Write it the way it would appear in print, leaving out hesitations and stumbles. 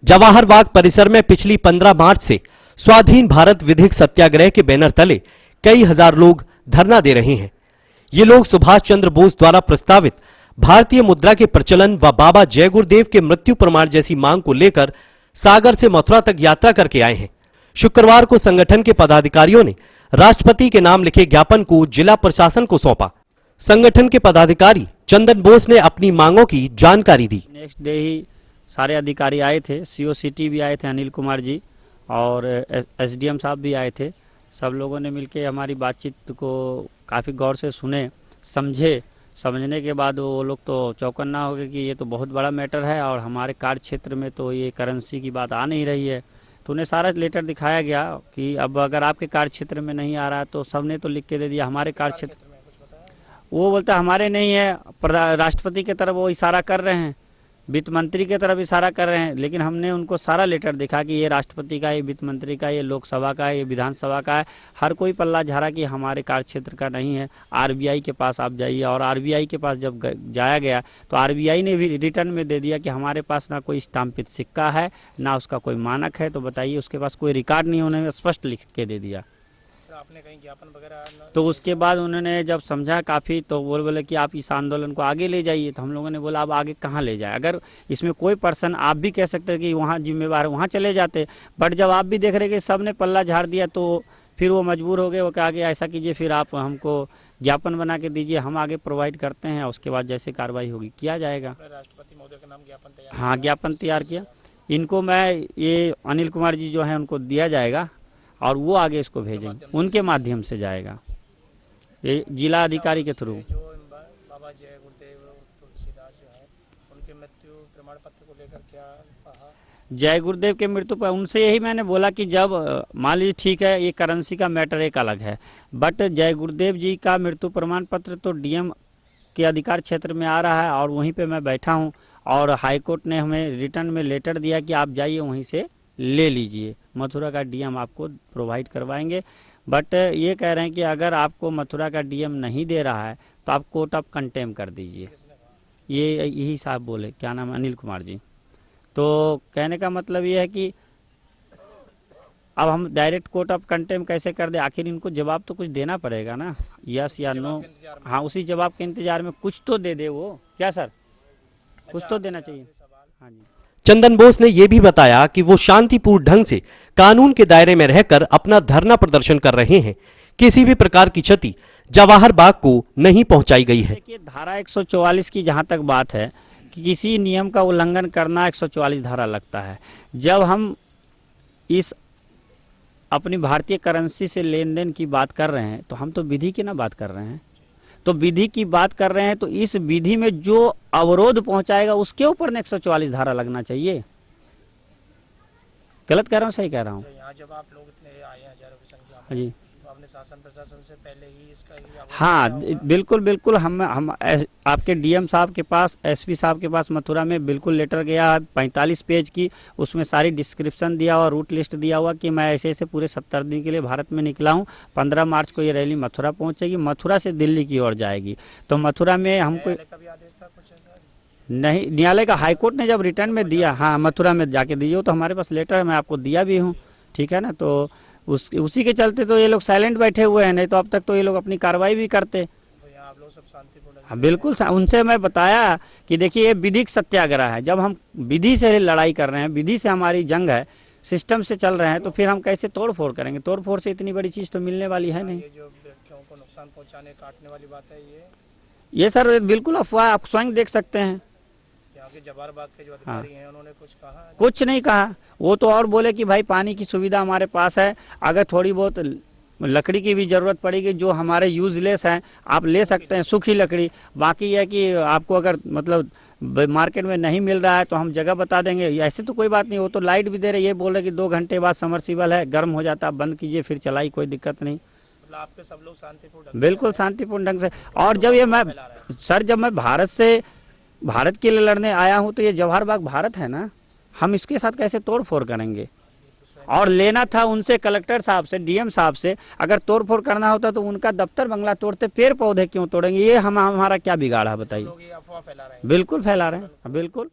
जवाहर बाग परिसर में पिछली 15 मार्च से स्वाधीन भारत विधिक सत्याग्रह के बैनर तले कई हजार लोग धरना दे रहे हैं। ये लोग सुभाष चंद्र बोस द्वारा प्रस्तावित भारतीय मुद्रा के प्रचलन व बाबा जय गुरुदेव के मृत्यु प्रमाण जैसी मांग को लेकर सागर से मथुरा तक यात्रा करके आए हैं। शुक्रवार को संगठन के पदाधिकारियों ने राष्ट्रपति के नाम लिखे ज्ञापन को जिला प्रशासन को सौंपा। संगठन के पदाधिकारी चंदन बोस ने अपनी मांगों की जानकारी दी। नेक्स्ट डे ही सारे अधिकारी आए थे, सीओ सिटी भी आए थे अनिल कुमार जी, और एसडीएम साहब भी आए थे। सब लोगों ने मिलकर हमारी बातचीत को काफ़ी गौर से सुने, समझने के बाद वो लोग तो चौकन्ना हो गए कि ये तो बहुत बड़ा मैटर है और हमारे कार्य क्षेत्र में तो ये करेंसी की बात आ नहीं रही है। तो उन्हें सारा लेटर दिखाया गया कि अब अगर आपके कार्य क्षेत्र में नहीं आ रहा है तो सबने तो लिख के दे दिया हमारे कार्य क्षेत्र। वो बोलता हमारे नहीं है, राष्ट्रपति की तरफ वो इशारा कर रहे हैं, वित्त मंत्री की तरफ इशारा कर रहे हैं, लेकिन हमने उनको सारा लेटर दिखा कि ये राष्ट्रपति का है, ये वित्त मंत्री का है, ये लोकसभा का है, ये विधानसभा का है। हर कोई पल्ला झाड़ा कि हमारे कार्य क्षेत्र का नहीं है, आरबीआई के पास आप जाइए। और आरबीआई के पास जब जाया गया तो आरबीआई ने भी रिटर्न में दे दिया कि हमारे पास ना कोई स्टाम्पित सिक्का है, ना उसका कोई मानक है। तो बताइए, उसके पास कोई रिकॉर्ड नहीं, उन्होंने स्पष्ट लिख के दे दिया। आपने कहीं ज्ञापन वगैरह? तो उसके बाद उन्होंने जब समझा काफ़ी तो बोले कि आप इस आंदोलन को आगे ले जाइए। तो हम लोगों ने बोला अब आगे कहाँ ले जाए, अगर इसमें कोई पर्सन आप भी कह सकते हैं कि वहाँ जिम्मेवार वहाँ चले जाते, बट जब आप भी देख रहे कि सब ने पल्ला झाड़ दिया तो फिर वो मजबूर हो गए। वो कहा कि ऐसा कीजिए, फिर आप हमको ज्ञापन बना के दीजिए, हम आगे प्रोवाइड करते हैं, उसके बाद जैसे कार्रवाई होगी किया जाएगा। राष्ट्रपति महोदय का नाम ज्ञापन तैयार? हाँ, ज्ञापन तैयार किया। इनको मैं ये अनिल कुमार जी जो है उनको दिया जाएगा और वो आगे इसको भेजेंगे, उनके माध्यम से जाएगा, ये जिला अधिकारी के थ्रू। जो बाबा जय गुरुदेव तुलसीदास जो है उनके मृत्यु प्रमाण पत्र को लेकर क्या कहा? जय गुरुदेव के मृत्यु पर उनसे यही मैंने बोला कि जब मान लीजिए ठीक है, ये करेंसी का मैटर एक अलग है, बट जय गुरुदेव जी का मृत्यु प्रमाण पत्र तो डीएम के अधिकार क्षेत्र में आ रहा है और वहीं पे मैं बैठा हूँ और हाईकोर्ट ने हमें रिटर्न में लेटर दिया कि आप जाइए वहीं से ले लीजिए, मथुरा का डीएम आपको प्रोवाइड करवाएंगे। बट ये कह रहे हैं कि अगर आपको मथुरा का डीएम नहीं दे रहा है तो आप कोर्ट ऑफ कंटेम कर दीजिए। ये यही साहब बोले, क्या नाम है, अनिल कुमार जी। तो कहने का मतलब ये है कि अब हम डायरेक्ट कोर्ट ऑफ कंटेम कैसे कर दे, आखिर इनको जवाब तो कुछ देना पड़ेगा ना, यस या नो। हाँ, उसी जवाब के इंतजार में कुछ तो दे दे वो, क्या सर, कुछ तो देना चाहिए। हाँ जी। चंदन बोस ने यह भी बताया कि वो शांतिपूर्ण ढंग से कानून के दायरे में रहकर अपना धरना प्रदर्शन कर रहे हैं। किसी भी प्रकार की क्षति जवाहर बाग को नहीं पहुंचाई गई है। देखिए, धारा 144 की जहां तक बात है कि किसी नियम का उल्लंघन करना 144 धारा लगता है। जब हम इस अपनी भारतीय करेंसी से लेन देन की बात कर रहे हैं तो हम तो विधि की ना बात कर रहे हैं, तो विधि की बात कर रहे हैं तो इस विधि में जो अवरोध पहुंचाएगा उसके ऊपर ने 144 धारा लगना चाहिए। गलत कह रहा हूँ, सही कह रहा हूँ? यहाँ जब आप लोग इतने आए हैं हजारों की संख्या में, जी, तो आपने शासन प्रशासन से पहले ही इसका हाँ बिल्कुल बिल्कुल, हम आपके डीएम साहब के पास, एसपी साहब के पास मथुरा में बिल्कुल लेटर गया 45 पेज की, उसमें सारी डिस्क्रिप्शन दिया और रूट लिस्ट दिया हुआ कि मैं ऐसे ऐसे पूरे 70 दिन के लिए भारत में निकला हूँ, 15 मार्च को ये रैली मथुरा पहुँचेगी, मथुरा से दिल्ली की ओर जाएगी। तो मथुरा में हमको आदेश था कुछ नहीं, न्यायालय का हाईकोर्ट ने जब रिटर्न में दिया, हाँ मथुरा में जाके दीजिए, तो हमारे पास लेटर है, मैं आपको दिया भी हूँ, ठीक है ना। तो उसी के चलते तो ये लोग साइलेंट बैठे हुए हैं, नहीं तो अब तक तो ये लोग अपनी कार्रवाई भी करते। तो यहाँ आप लोग सब शांतिपूर्ण? हाँ बिल्कुल, उनसे मैं बताया कि देखिए ये विधिक सत्याग्रह है, जब हम विधि से लड़ाई कर रहे हैं, विधि से हमारी जंग है, सिस्टम से चल रहे हैं, तो फिर हम कैसे तोड़ फोड़ करेंगे? तोड़ फोड़ से इतनी बड़ी चीज़ तो मिलने वाली है नहीं। ये जो व्यक्तियों को नुकसान पहुँचाने काटने वाली बात है, ये सर बिल्कुल अफवाह, आप स्वयं देख सकते हैं। जवाहर बाग के जो अधिकारी हैं उन्होंने कुछ कहा? कुछ नहीं कहा, वो तो और बोले कि भाई पानी की सुविधा हमारे पास है, अगर थोड़ी बहुत लकड़ी की भी ज़रूरत पड़ेगी जो हमारे यूजलेस हैं आप ले सकते हैं, सूखी लकड़ी। बाकी है कि आपको अगर मतलब मार्केट में नहीं मिल रहा है तो हम जगह बता देंगे, ऐसे तो कोई बात नहीं। वो तो लाइट भी दे रहे, ये बोल रहे कि 2 घंटे बाद समरसीबल है, गर्म हो जाता, आप बंद कीजिए फिर चलाई, कोई दिक्कत नहीं। आपके सब लोग शांतिपूर्ण? बिल्कुल शांतिपूर्ण ढंग से। और जब ये मैं सर, जब मैं भारत के लिए लड़ने आया हूँ तो ये जवाहर बाग भारत है ना, हम इसके साथ कैसे तोड़ फोड़ करेंगे? और लेना था उनसे, कलेक्टर साहब से, डीएम साहब से, अगर तोड़ फोड़ करना होता तो उनका दफ्तर बंगला तोड़ते, पेड़ पौधे क्यों तोड़ेंगे? ये हमारा क्या बिगाड़ा है बताइए? अफवाह फैला रहे हैं। बिल्कुल फैला रहे हैं, बिल्कुल।